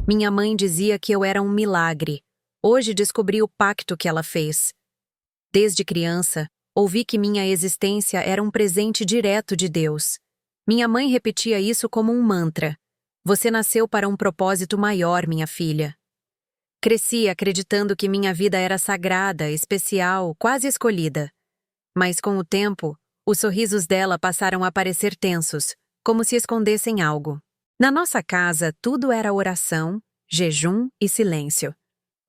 Minha mãe dizia que eu era um milagre. Hoje descobri o pacto que ela fez. Desde criança, ouvi que minha existência era um presente direto de Deus. Minha mãe repetia isso como um mantra. Você nasceu para um propósito maior, minha filha. Cresci acreditando que minha vida era sagrada, especial, quase escolhida. Mas com o tempo, os sorrisos dela passaram a parecer tensos, como se escondessem algo. Na nossa casa, tudo era oração, jejum e silêncio.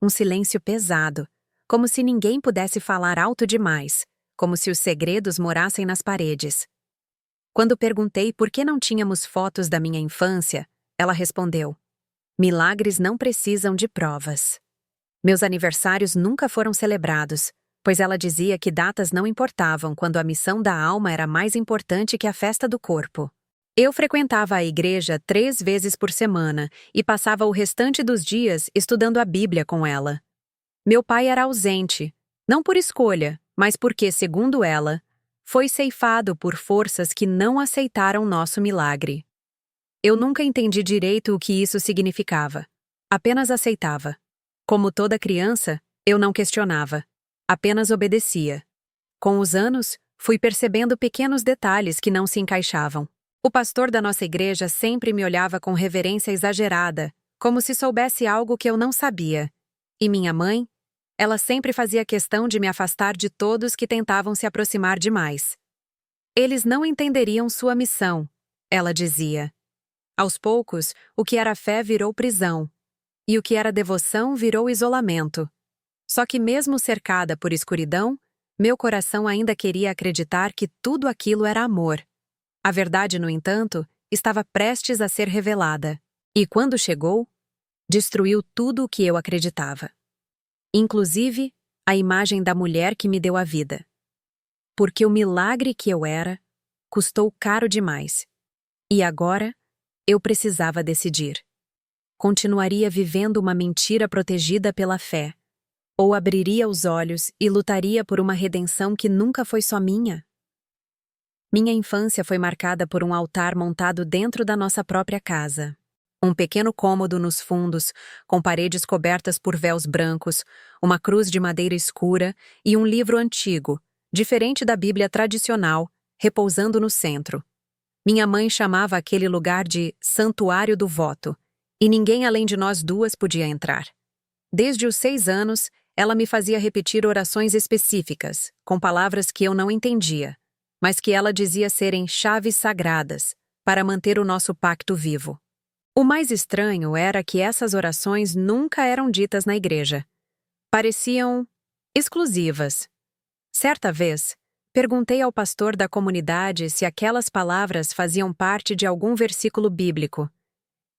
Um silêncio pesado, como se ninguém pudesse falar alto demais, como se os segredos morassem nas paredes. Quando perguntei por que não tínhamos fotos da minha infância, ela respondeu: milagres não precisam de provas. Meus aniversários nunca foram celebrados, pois ela dizia que datas não importavam quando a missão da alma era mais importante que a festa do corpo. Eu frequentava a igreja 3 vezes por semana e passava o restante dos dias estudando a Bíblia com ela. Meu pai era ausente, não por escolha, mas porque, segundo ela, foi ceifado por forças que não aceitaram nosso milagre. Eu nunca entendi direito o que isso significava. Apenas aceitava. Como toda criança, eu não questionava. Apenas obedecia. Com os anos, fui percebendo pequenos detalhes que não se encaixavam. O pastor da nossa igreja sempre me olhava com reverência exagerada, como se soubesse algo que eu não sabia. E minha mãe? Ela sempre fazia questão de me afastar de todos que tentavam se aproximar demais. Eles não entenderiam sua missão, ela dizia. Aos poucos, o que era fé virou prisão, e o que era devoção virou isolamento. Só que mesmo cercada por escuridão, meu coração ainda queria acreditar que tudo aquilo era amor. A verdade, no entanto, estava prestes a ser revelada. E quando chegou, destruiu tudo o que eu acreditava. Inclusive, a imagem da mulher que me deu a vida. Porque o milagre que eu era custou caro demais. E agora, eu precisava decidir. Continuaria vivendo uma mentira protegida pela fé, ou abriria os olhos e lutaria por uma redenção que nunca foi só minha? Minha infância foi marcada por um altar montado dentro da nossa própria casa. Um pequeno cômodo nos fundos, com paredes cobertas por véus brancos, uma cruz de madeira escura e um livro antigo, diferente da Bíblia tradicional, repousando no centro. Minha mãe chamava aquele lugar de Santuário do Voto, e ninguém além de nós duas podia entrar. Desde os 6 anos, ela me fazia repetir orações específicas, com palavras que eu não entendia, mas que ela dizia serem chaves sagradas para manter o nosso pacto vivo. O mais estranho era que essas orações nunca eram ditas na igreja. Pareciam exclusivas. Certa vez, perguntei ao pastor da comunidade se aquelas palavras faziam parte de algum versículo bíblico.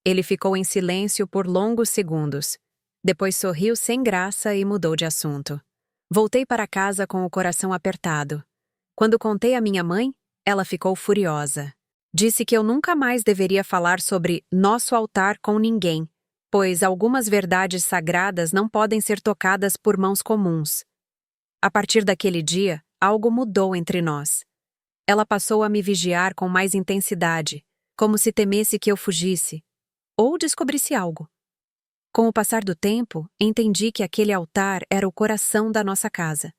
Ele ficou em silêncio por longos segundos. Depois sorriu sem graça e mudou de assunto. Voltei para casa com o coração apertado. Quando contei à minha mãe, ela ficou furiosa. Disse que eu nunca mais deveria falar sobre nosso altar com ninguém, pois algumas verdades sagradas não podem ser tocadas por mãos comuns. A partir daquele dia, algo mudou entre nós. Ela passou a me vigiar com mais intensidade, como se temesse que eu fugisse, ou descobrisse algo. Com o passar do tempo, entendi que aquele altar era o coração da nossa casa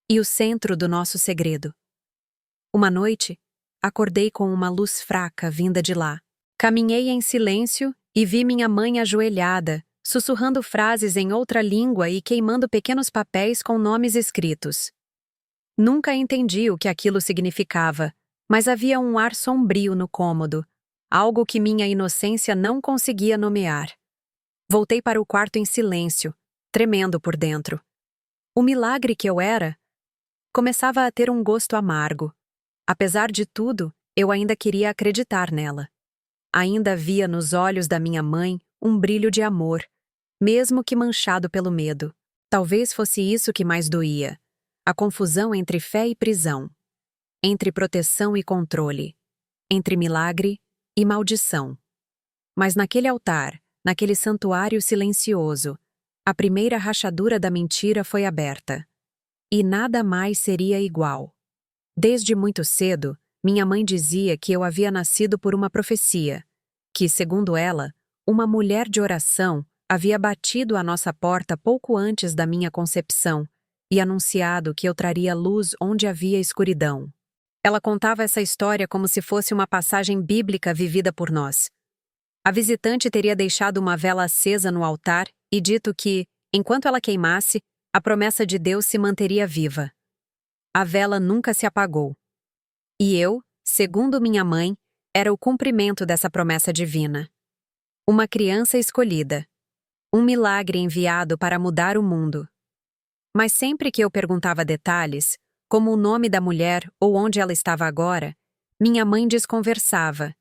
e o centro do nosso segredo. Uma noite, acordei com uma luz fraca vinda de lá. Caminhei em silêncio e vi minha mãe ajoelhada, sussurrando frases em outra língua e queimando pequenos papéis com nomes escritos. Nunca entendi o que aquilo significava, mas havia um ar sombrio no cômodo, algo que minha inocência não conseguia nomear. Voltei para o quarto em silêncio, tremendo por dentro. O milagre que eu era começava a ter um gosto amargo. Apesar de tudo, eu ainda queria acreditar nela. Ainda via nos olhos da minha mãe um brilho de amor, mesmo que manchado pelo medo. Talvez fosse isso que mais doía. A confusão entre fé e prisão. Entre proteção e controle. Entre milagre e maldição. Mas naquele altar, naquele santuário silencioso, a primeira rachadura da mentira foi aberta. E nada mais seria igual. Desde muito cedo, minha mãe dizia que eu havia nascido por uma profecia, que, segundo ela, Uma mulher de oração havia batido à nossa porta pouco antes da minha concepção e anunciado que eu traria luz onde havia escuridão. Ela contava essa história como se fosse uma passagem bíblica vivida por nós. A visitante teria deixado uma vela acesa no altar e dito que, enquanto ela queimasse, a promessa de Deus se manteria viva. A vela nunca se apagou. E eu, segundo minha mãe, era o cumprimento dessa promessa divina. Uma criança escolhida. Um milagre enviado para mudar o mundo. Mas sempre que eu perguntava detalhes, como o nome da mulher ou onde ela estava agora, minha mãe desconversava.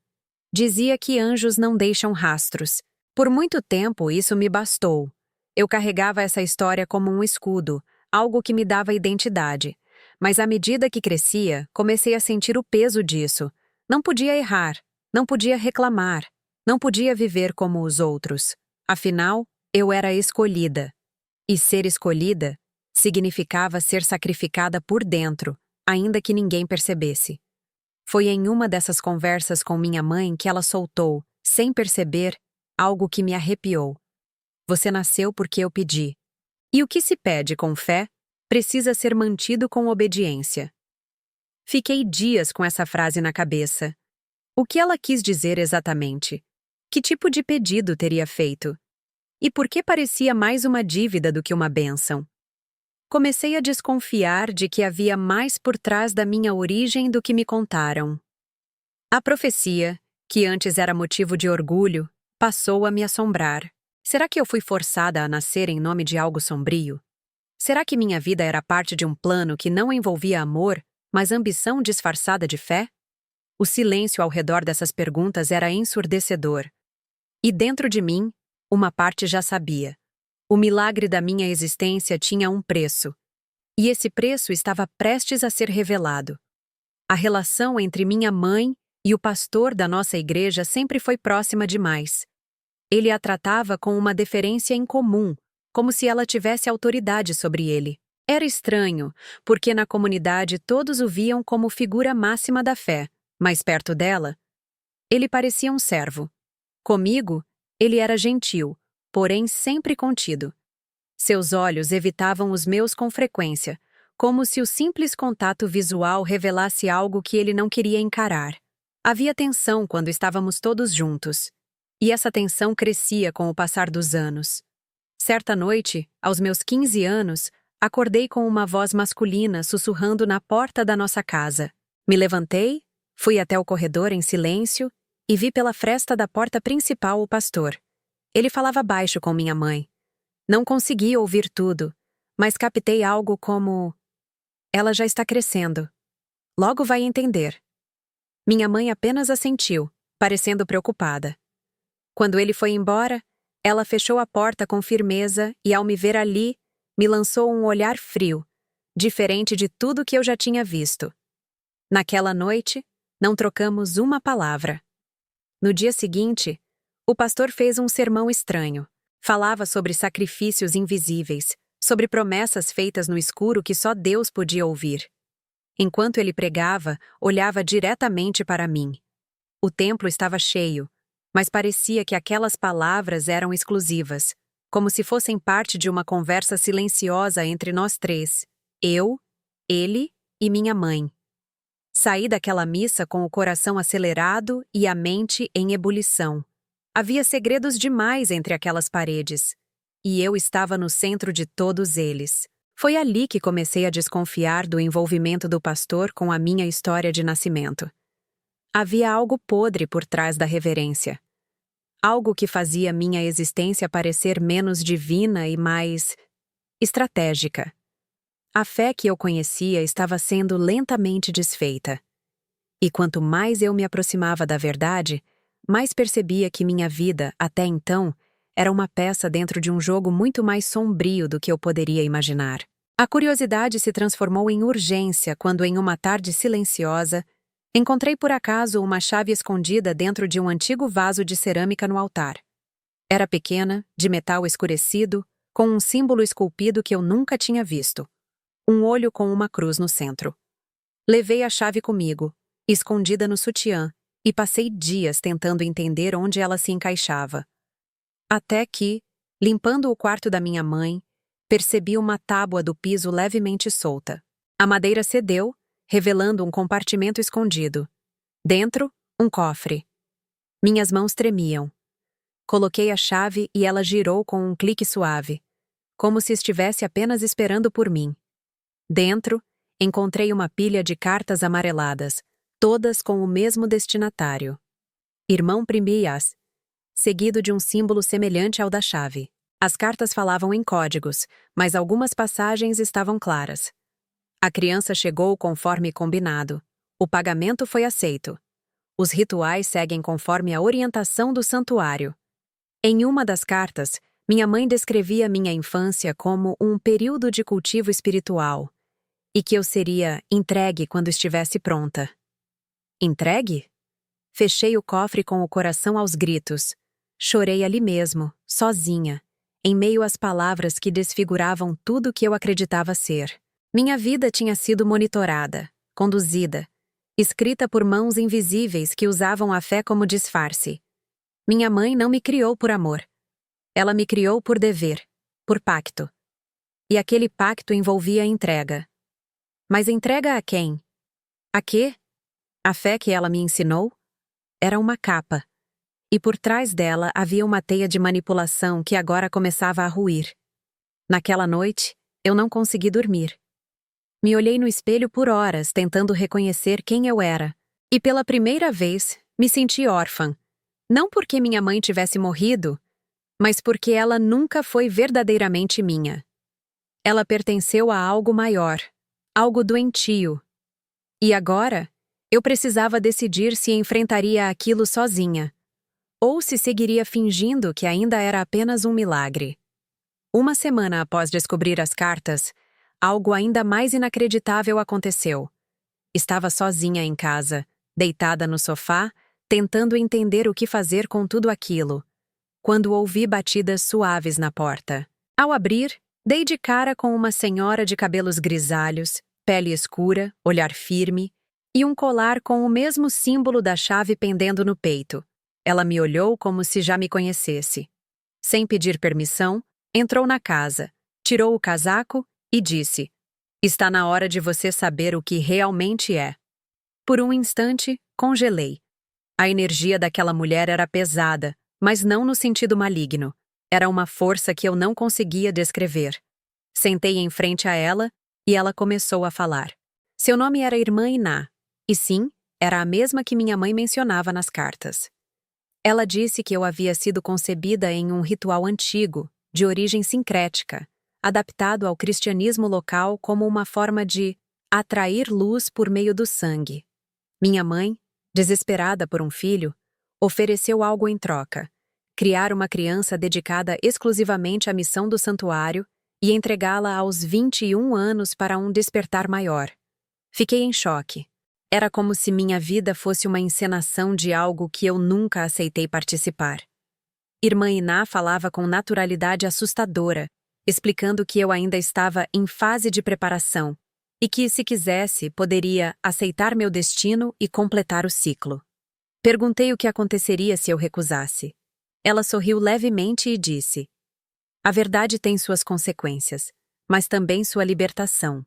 Dizia que anjos não deixam rastros. Por muito tempo isso me bastou. Eu carregava essa história como um escudo, algo que me dava identidade. Mas à medida que crescia, comecei a sentir o peso disso. Não podia errar, não podia reclamar, não podia viver como os outros. Afinal, eu era escolhida. E ser escolhida significava ser sacrificada por dentro, ainda que ninguém percebesse. Foi em uma dessas conversas com minha mãe que ela soltou, sem perceber, algo que me arrepiou. Você nasceu porque eu pedi. E o que se pede com fé precisa ser mantido com obediência. Fiquei dias com essa frase na cabeça. O que ela quis dizer exatamente? Que tipo de pedido teria feito? E por que parecia mais uma dívida do que uma bênção? Comecei a desconfiar de que havia mais por trás da minha origem do que me contaram. A profecia, que antes era motivo de orgulho, passou a me assombrar. Será que eu fui forçada a nascer em nome de algo sombrio? Será que minha vida era parte de um plano que não envolvia amor, mas ambição disfarçada de fé? O silêncio ao redor dessas perguntas era ensurdecedor. E dentro de mim, uma parte já sabia. O milagre da minha existência tinha um preço. E esse preço estava prestes a ser revelado. A relação entre minha mãe e o pastor da nossa igreja sempre foi próxima demais. Ele a tratava com uma deferência incomum, como se ela tivesse autoridade sobre ele. Era estranho, porque na comunidade todos o viam como figura máxima da fé, mas perto dela, ele parecia um servo. Comigo, ele era gentil, porém sempre contido. Seus olhos evitavam os meus com frequência, como se o simples contato visual revelasse algo que ele não queria encarar. Havia tensão quando estávamos todos juntos, e essa tensão crescia com o passar dos anos. Certa noite, aos meus 15 anos, acordei com uma voz masculina sussurrando na porta da nossa casa. Me levantei, fui até o corredor em silêncio e vi pela fresta da porta principal o pastor. Ele falava baixo com minha mãe. Não consegui ouvir tudo, mas captei algo como: ela já está crescendo. Logo vai entender. Minha mãe apenas assentiu, parecendo preocupada. Quando ele foi embora, ela fechou a porta com firmeza e, ao me ver ali, me lançou um olhar frio, diferente de tudo que eu já tinha visto. Naquela noite, não trocamos uma palavra. No dia seguinte, o pastor fez um sermão estranho. Falava sobre sacrifícios invisíveis, sobre promessas feitas no escuro que só Deus podia ouvir. Enquanto ele pregava, olhava diretamente para mim. O templo estava cheio, mas parecia que aquelas palavras eram exclusivas, como se fossem parte de uma conversa silenciosa entre nós três, eu, ele e minha mãe. Saí daquela missa com o coração acelerado e a mente em ebulição. Havia segredos demais entre aquelas paredes, e eu estava no centro de todos eles. Foi ali que comecei a desconfiar do envolvimento do pastor com a minha história de nascimento. Havia algo podre por trás da reverência. Algo que fazia minha existência parecer menos divina e mais estratégica. A fé que eu conhecia estava sendo lentamente desfeita. E quanto mais eu me aproximava da verdade, mais percebia que minha vida, até então, era uma peça dentro de um jogo muito mais sombrio do que eu poderia imaginar. A curiosidade se transformou em urgência quando, em uma tarde silenciosa, encontrei por acaso uma chave escondida dentro de um antigo vaso de cerâmica no altar. Era pequena, de metal escurecido, com um símbolo esculpido que eu nunca tinha visto. Um olho com uma cruz no centro. Levei a chave comigo, escondida no sutiã, e passei dias tentando entender onde ela se encaixava. Até que, limpando o quarto da minha mãe, percebi uma tábua do piso levemente solta. A madeira cedeu, revelando um compartimento escondido. Dentro, um cofre. Minhas mãos tremiam. Coloquei a chave e ela girou com um clique suave, como se estivesse apenas esperando por mim. Dentro, encontrei uma pilha de cartas amareladas, todas com o mesmo destinatário. Irmão Primbias, seguido de um símbolo semelhante ao da chave. As cartas falavam em códigos, mas algumas passagens estavam claras. A criança chegou conforme combinado. O pagamento foi aceito. Os rituais seguem conforme a orientação do santuário. Em uma das cartas, minha mãe descrevia minha infância como um período de cultivo espiritual e que eu seria entregue quando estivesse pronta. Entregue? Fechei o cofre com o coração aos gritos. Chorei ali mesmo, sozinha, em meio às palavras que desfiguravam tudo que eu acreditava ser. Minha vida tinha sido monitorada, conduzida, escrita por mãos invisíveis que usavam a fé como disfarce. Minha mãe não me criou por amor. Ela me criou por dever, por pacto. E aquele pacto envolvia entrega. Mas entrega a quem? A quê? A fé que ela me ensinou? Era uma capa. E por trás dela havia uma teia de manipulação que agora começava a ruir. Naquela noite, eu não consegui dormir. Me olhei no espelho por horas, tentando reconhecer quem eu era. E pela primeira vez, me senti órfã. Não porque minha mãe tivesse morrido, mas porque ela nunca foi verdadeiramente minha. Ela pertenceu a algo maior, algo doentio. E agora, eu precisava decidir se enfrentaria aquilo sozinha, ou se seguiria fingindo que ainda era apenas um milagre. Uma semana após descobrir as cartas, algo ainda mais inacreditável aconteceu. Estava sozinha em casa, deitada no sofá, tentando entender o que fazer com tudo aquilo, quando ouvi batidas suaves na porta. Ao abrir, dei de cara com uma senhora de cabelos grisalhos, pele escura, olhar firme, e um colar com o mesmo símbolo da chave pendendo no peito. Ela me olhou como se já me conhecesse. Sem pedir permissão, entrou na casa, tirou o casaco e disse: "Está na hora de você saber o que realmente é." Por um instante, congelei. A energia daquela mulher era pesada, mas não no sentido maligno. Era uma força que eu não conseguia descrever. Sentei em frente a ela e ela começou a falar. Seu nome era Irmã Iná, e sim, era a mesma que minha mãe mencionava nas cartas. Ela disse que eu havia sido concebida em um ritual antigo, de origem sincrética, adaptado ao cristianismo local como uma forma de atrair luz por meio do sangue. Minha mãe, desesperada por um filho, ofereceu algo em troca: criar uma criança dedicada exclusivamente à missão do santuário e entregá-la aos 21 anos para um despertar maior. Fiquei em choque. Era como se minha vida fosse uma encenação de algo que eu nunca aceitei participar. Irmã Iná falava com naturalidade assustadora, explicando que eu ainda estava em fase de preparação e que, se quisesse, poderia aceitar meu destino e completar o ciclo. Perguntei o que aconteceria se eu recusasse. Ela sorriu levemente e disse: "A verdade tem suas consequências, mas também sua libertação."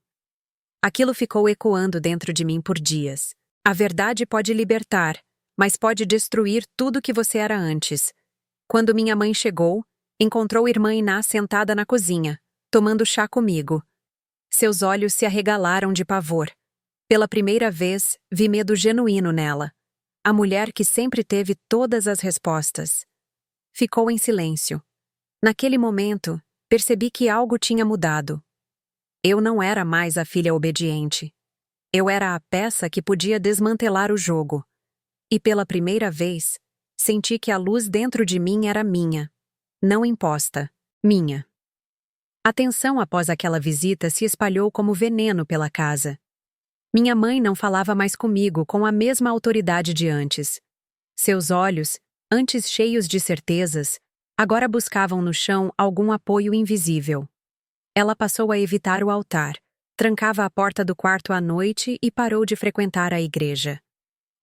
Aquilo ficou ecoando dentro de mim por dias. A verdade pode libertar, mas pode destruir tudo que você era antes. Quando minha mãe chegou, encontrou Irmã Iná sentada na cozinha, tomando chá comigo. Seus olhos se arregalaram de pavor. Pela primeira vez, vi medo genuíno nela. A mulher que sempre teve todas as respostas. Ficou em silêncio. Naquele momento, percebi que algo tinha mudado. Eu não era mais a filha obediente. Eu era a peça que podia desmantelar o jogo. E pela primeira vez, senti que a luz dentro de mim era minha. Não imposta. Minha. A tensão após aquela visita se espalhou como veneno pela casa. Minha mãe não falava mais comigo com a mesma autoridade de antes. Seus olhos, antes cheios de certezas, agora buscavam no chão algum apoio invisível. Ela passou a evitar o altar, trancava a porta do quarto à noite e parou de frequentar a igreja.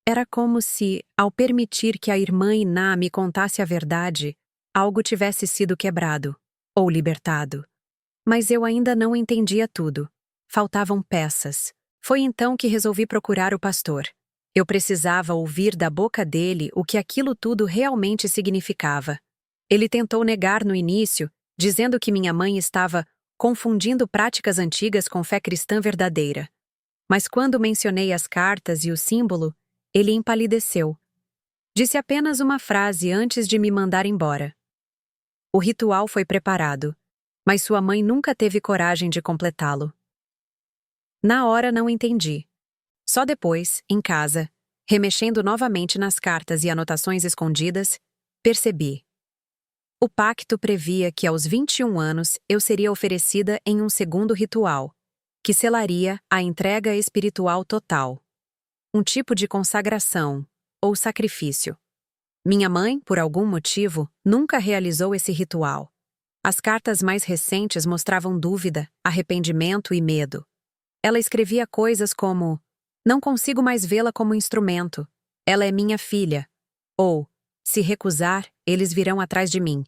Era como se, ao permitir que a Irmã Iná me contasse a verdade, algo tivesse sido quebrado ou libertado. Mas eu ainda não entendia tudo. Faltavam peças. Foi então que resolvi procurar o pastor. Eu precisava ouvir da boca dele o que aquilo tudo realmente significava. Ele tentou negar no início, dizendo que minha mãe estava confundindo práticas antigas com fé cristã verdadeira. Mas quando mencionei as cartas e o símbolo, ele empalideceu. Disse apenas uma frase antes de me mandar embora. O ritual foi preparado, mas sua mãe nunca teve coragem de completá-lo. Na hora não entendi. Só depois, em casa, remexendo novamente nas cartas e anotações escondidas, percebi. O pacto previa que aos 21 anos eu seria oferecida em um segundo ritual, que selaria a entrega espiritual total. Um tipo de consagração, ou sacrifício. Minha mãe, por algum motivo, nunca realizou esse ritual. As cartas mais recentes mostravam dúvida, arrependimento e medo. Ela escrevia coisas como: "Não consigo mais vê-la como instrumento. Ela é minha filha." Ou: "Se recusar, eles virão atrás de mim."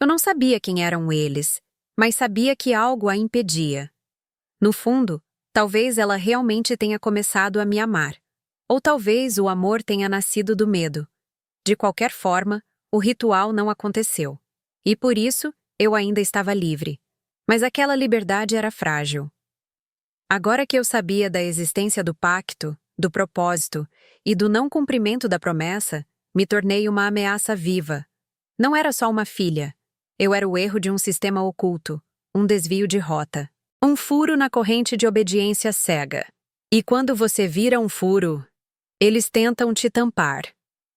Eu não sabia quem eram eles, mas sabia que algo a impedia. No fundo, talvez ela realmente tenha começado a me amar. Ou talvez o amor tenha nascido do medo. De qualquer forma, o ritual não aconteceu. E por isso, eu ainda estava livre. Mas aquela liberdade era frágil. Agora que eu sabia da existência do pacto, do propósito e do não cumprimento da promessa, me tornei uma ameaça viva. Não era só uma filha. Eu era o erro de um sistema oculto, um desvio de rota. Um furo na corrente de obediência cega. E quando você vira um furo, eles tentam te tampar.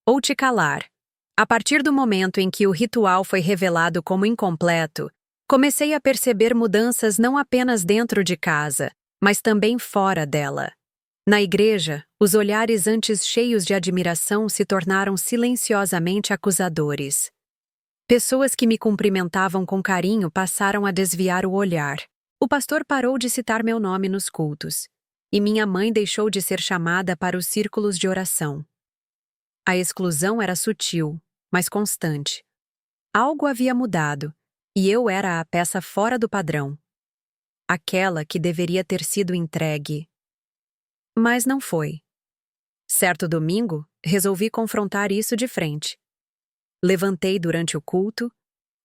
Ou te calar. A partir do momento em que o ritual foi revelado como incompleto, comecei a perceber mudanças não apenas dentro de casa, mas também fora dela. Na igreja, os olhares antes cheios de admiração se tornaram silenciosamente acusadores. Pessoas que me cumprimentavam com carinho passaram a desviar o olhar. O pastor parou de citar meu nome nos cultos, e minha mãe deixou de ser chamada para os círculos de oração. A exclusão era sutil, mas constante. Algo havia mudado, e eu era a peça fora do padrão. Aquela que deveria ter sido entregue. Mas não foi. Certo domingo, resolvi confrontar isso de frente. Levantei durante o culto,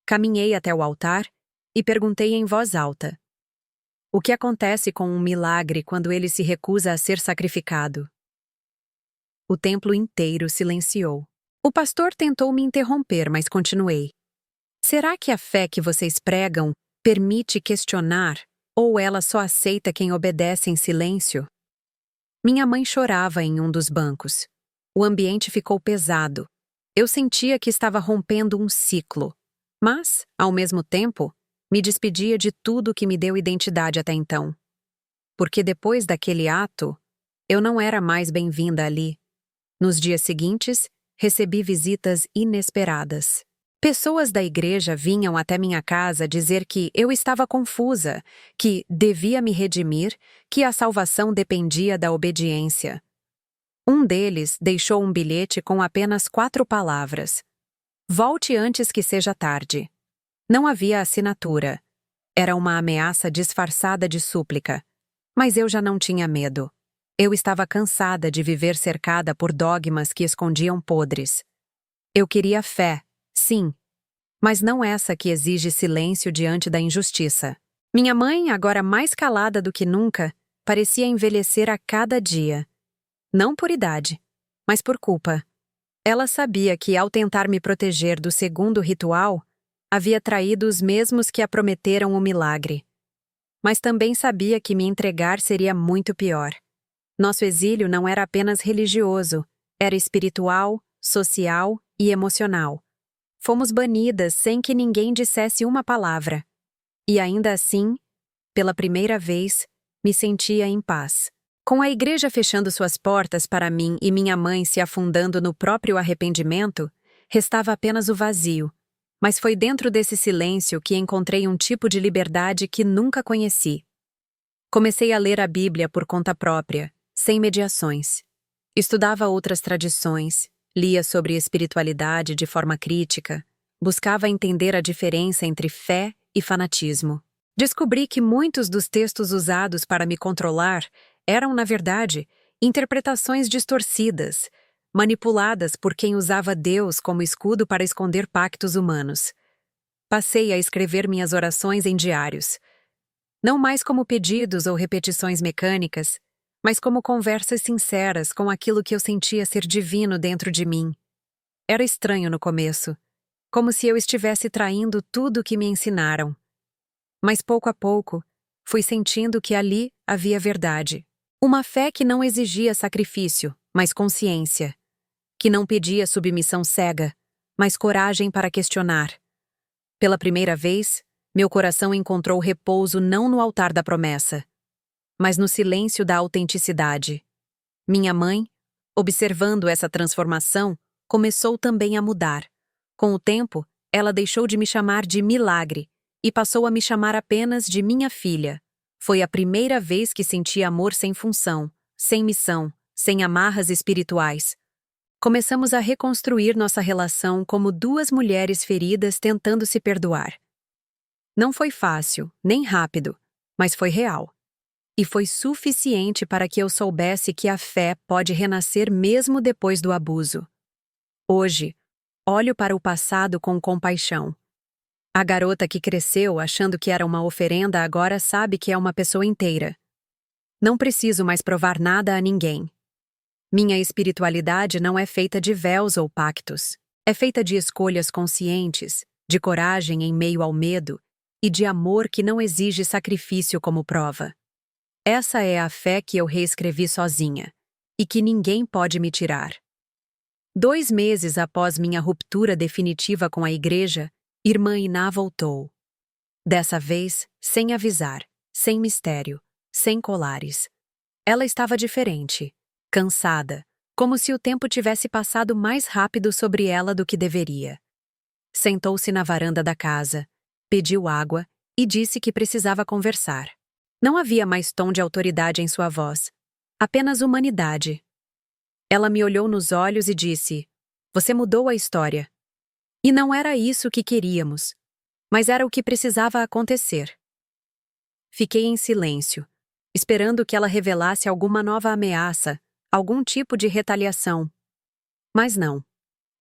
caminhei até o altar e perguntei em voz alta: "O que acontece com um milagre quando ele se recusa a ser sacrificado?" O templo inteiro silenciou. O pastor tentou me interromper, mas continuei. "Será que a fé que vocês pregam permite questionar, ou ela só aceita quem obedece em silêncio?" Minha mãe chorava em um dos bancos. O ambiente ficou pesado. Eu sentia que estava rompendo um ciclo, mas, ao mesmo tempo, me despedia de tudo que me deu identidade até então. Porque depois daquele ato, eu não era mais bem-vinda ali. Nos dias seguintes, recebi visitas inesperadas. Pessoas da igreja vinham até minha casa dizer que eu estava confusa, que devia me redimir, que a salvação dependia da obediência. Um deles deixou um bilhete com apenas 4 palavras: "Volte antes que seja tarde." Não havia assinatura. Era uma ameaça disfarçada de súplica. Mas eu já não tinha medo. Eu estava cansada de viver cercada por dogmas que escondiam podres. Eu queria fé, sim, mas não essa que exige silêncio diante da injustiça. Minha mãe, agora mais calada do que nunca, parecia envelhecer a cada dia. Não por idade, mas por culpa. Ela sabia que, ao tentar me proteger do segundo ritual, havia traído os mesmos que a prometeram o milagre. Mas também sabia que me entregar seria muito pior. Nosso exílio não era apenas religioso, era espiritual, social e emocional. Fomos banidas sem que ninguém dissesse uma palavra. E ainda assim, pela primeira vez, me sentia em paz. Com a igreja fechando suas portas para mim e minha mãe se afundando no próprio arrependimento, restava apenas o vazio. Mas foi dentro desse silêncio que encontrei um tipo de liberdade que nunca conheci. Comecei a ler a Bíblia por conta própria, sem mediações. Estudava outras tradições, lia sobre espiritualidade de forma crítica, Buscava entender a diferença entre fé e fanatismo. Descobri que muitos dos textos usados para me controlar eram, na verdade, interpretações distorcidas, manipuladas por quem usava Deus como escudo para esconder pactos humanos. Passei a escrever minhas orações em diários, não mais como pedidos ou repetições mecânicas, mas como conversas sinceras com aquilo que eu sentia ser divino dentro de mim. Era estranho no começo, como se eu estivesse traindo tudo o que me ensinaram. Mas pouco a pouco, fui sentindo que ali havia verdade. Uma fé que não exigia sacrifício, mas consciência. Que não pedia submissão cega, mas coragem para questionar. Pela primeira vez, meu coração encontrou repouso não no altar da promessa, mas no silêncio da autenticidade. Minha mãe, observando essa transformação, começou também a mudar. Com o tempo, ela deixou de me chamar de milagre e passou a me chamar apenas de minha filha. Foi a primeira vez que senti amor sem função, sem missão, sem amarras espirituais. Começamos a reconstruir nossa relação como duas mulheres feridas tentando se perdoar. Não foi fácil, nem rápido, mas foi real. E foi suficiente para que eu soubesse que a fé pode renascer mesmo depois do abuso. Hoje, olho para o passado com compaixão. A garota que cresceu achando que era uma oferenda agora sabe que é uma pessoa inteira. Não preciso mais provar nada a ninguém. Minha espiritualidade não é feita de véus ou pactos. É feita de escolhas conscientes, de coragem em meio ao medo e de amor que não exige sacrifício como prova. Essa é a fé que eu reescrevi sozinha e que ninguém pode me tirar. 2 meses após minha ruptura definitiva com a igreja, irmã Iná voltou. Dessa vez, sem avisar, sem mistério, sem colares. Ela estava diferente, cansada, como se o tempo tivesse passado mais rápido sobre ela do que deveria. Sentou-se na varanda da casa, pediu água e disse que precisava conversar. Não havia mais tom de autoridade em sua voz, apenas humanidade. Ela me olhou nos olhos e disse: "Você mudou a história." E não era isso que queríamos, mas era o que precisava acontecer. Fiquei em silêncio, esperando que ela revelasse alguma nova ameaça, algum tipo de retaliação. Mas não.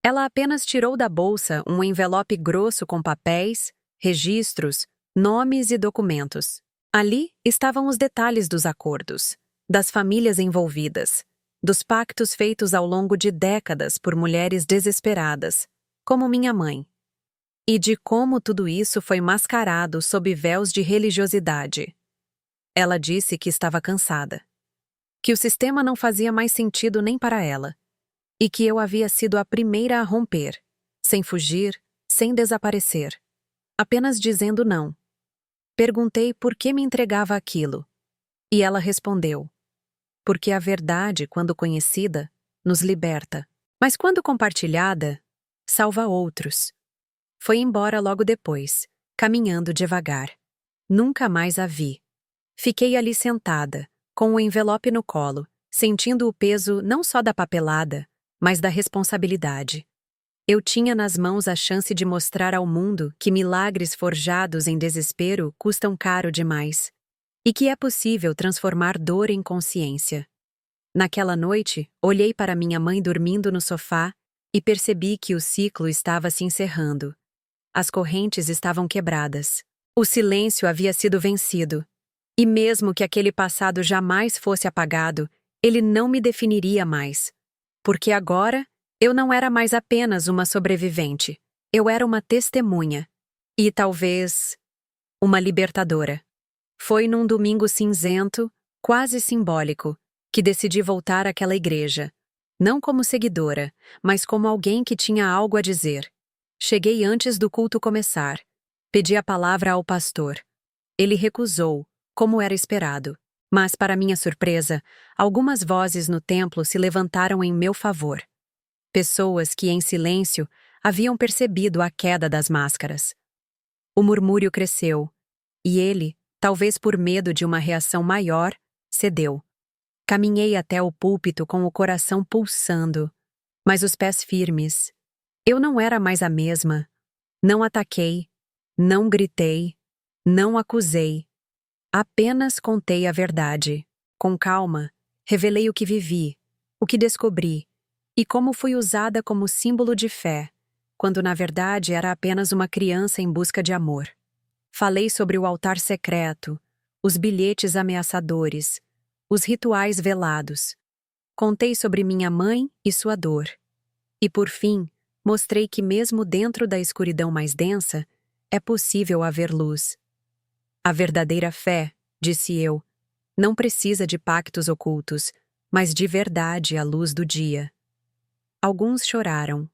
Ela apenas tirou da bolsa um envelope grosso com papéis, registros, nomes e documentos. Ali estavam os detalhes dos acordos, das famílias envolvidas, dos pactos feitos ao longo de décadas por mulheres desesperadas, como minha mãe, e de como tudo isso foi mascarado sob véus de religiosidade. Ela disse que estava cansada, que o sistema não fazia mais sentido nem para ela, e que eu havia sido a primeira a romper, sem fugir, sem desaparecer, apenas dizendo não. Perguntei por que me entregava aquilo, e ela respondeu: porque a verdade, quando conhecida, nos liberta, mas quando compartilhada, salva outros. Foi embora logo depois, caminhando devagar. Nunca mais a vi. Fiquei ali sentada, com o envelope no colo, sentindo o peso não só da papelada, mas da responsabilidade. Eu tinha nas mãos a chance de mostrar ao mundo que milagres forjados em desespero custam caro demais, e que é possível transformar dor em consciência. Naquela noite, olhei para minha mãe dormindo no sofá e percebi que o ciclo estava se encerrando. As correntes estavam quebradas. O silêncio havia sido vencido. E mesmo que aquele passado jamais fosse apagado, ele não me definiria mais. Porque agora, eu não era mais apenas uma sobrevivente. Eu era uma testemunha. E talvez, uma libertadora. Foi num domingo cinzento, quase simbólico, que decidi voltar àquela igreja. Não como seguidora, mas como alguém que tinha algo a dizer. Cheguei antes do culto começar. Pedi a palavra ao pastor. Ele recusou, como era esperado. Mas, para minha surpresa, algumas vozes no templo se levantaram em meu favor. Pessoas que, em silêncio, haviam percebido a queda das máscaras. O murmúrio cresceu, e ele, talvez por medo de uma reação maior, cedeu. Caminhei até o púlpito com o coração pulsando, mas os pés firmes. Eu não era mais a mesma, Não ataquei, não gritei, não acusei. Apenas contei a verdade. Com calma, revelei o que vivi, o que descobri e como fui usada como símbolo de fé, quando na verdade era apenas uma criança em busca de amor. Falei sobre o altar secreto, os bilhetes ameaçadores, os rituais velados. Contei sobre minha mãe e sua dor. E por fim, mostrei que mesmo dentro da escuridão mais densa, é possível haver luz. A verdadeira fé, disse eu, não precisa de pactos ocultos, mas de verdade à luz do dia. Alguns choraram,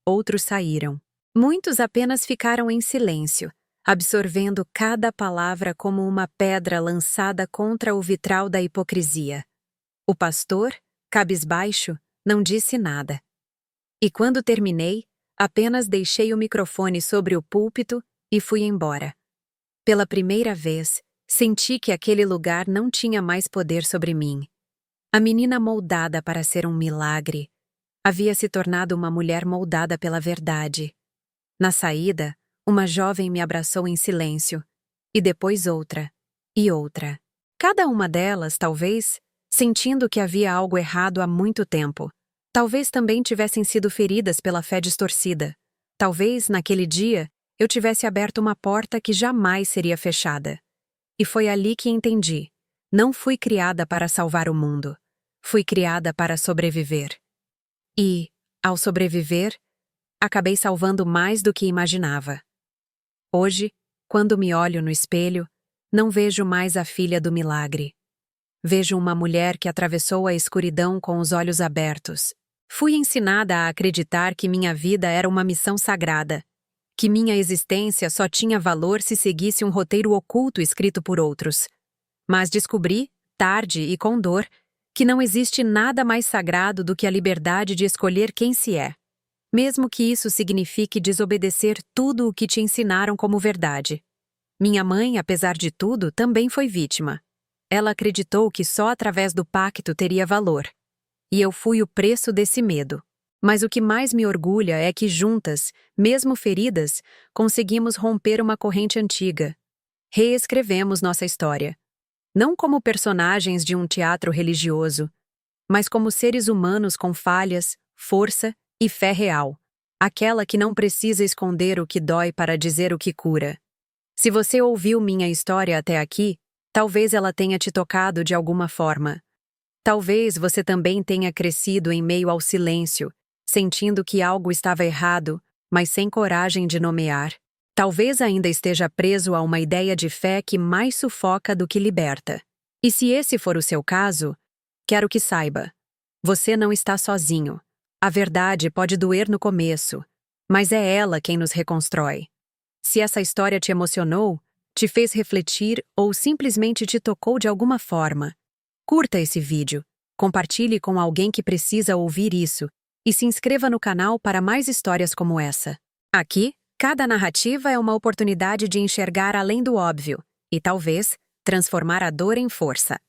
outros saíram. Muitos apenas ficaram em silêncio, absorvendo cada palavra como uma pedra lançada contra o vitral da hipocrisia. O pastor, cabisbaixo, não disse nada. E quando terminei, apenas deixei o microfone sobre o púlpito e fui embora. Pela primeira vez, senti que aquele lugar não tinha mais poder sobre mim. A menina moldada para ser um milagre havia se tornado uma mulher moldada pela verdade. Na saída, uma jovem me abraçou em silêncio, e depois outra, e outra. Cada uma delas, talvez, sentindo que havia algo errado há muito tempo. Talvez também tivessem sido feridas pela fé distorcida. Talvez, naquele dia, eu tivesse aberto uma porta que jamais seria fechada. E foi ali que entendi. Não fui criada para salvar o mundo. Fui criada para sobreviver. E, ao sobreviver, acabei salvando mais do que imaginava. Hoje, quando me olho no espelho, não vejo mais a filha do milagre. Vejo uma mulher que atravessou a escuridão com os olhos abertos. Fui ensinada a acreditar que minha vida era uma missão sagrada, que minha existência só tinha valor se seguisse um roteiro oculto escrito por outros. Mas descobri, tarde e com dor, que não existe nada mais sagrado do que a liberdade de escolher quem se é, mesmo que isso signifique desobedecer tudo o que te ensinaram como verdade. Minha mãe, apesar de tudo, também foi vítima. Ela acreditou que só através do pacto teria valor. E eu fui o preço desse medo. Mas o que mais me orgulha é que juntas, mesmo feridas, conseguimos romper uma corrente antiga. Reescrevemos nossa história. Não como personagens de um teatro religioso, mas como seres humanos com falhas, força e fé real. Aquela que não precisa esconder o que dói para dizer o que cura. Se você ouviu minha história até aqui, talvez ela tenha te tocado de alguma forma. Talvez você também tenha crescido em meio ao silêncio, sentindo que algo estava errado, mas sem coragem de nomear. Talvez ainda esteja preso a uma ideia de fé que mais sufoca do que liberta. E se esse for o seu caso, quero que saiba. Você não está sozinho. A verdade pode doer no começo, mas é ela quem nos reconstrói. Se essa história te emocionou, te fez refletir ou simplesmente te tocou de alguma forma, curta esse vídeo, compartilhe com alguém que precisa ouvir isso e se inscreva no canal para mais histórias como essa. Aqui, cada narrativa é uma oportunidade de enxergar além do óbvio e, talvez, transformar a dor em força.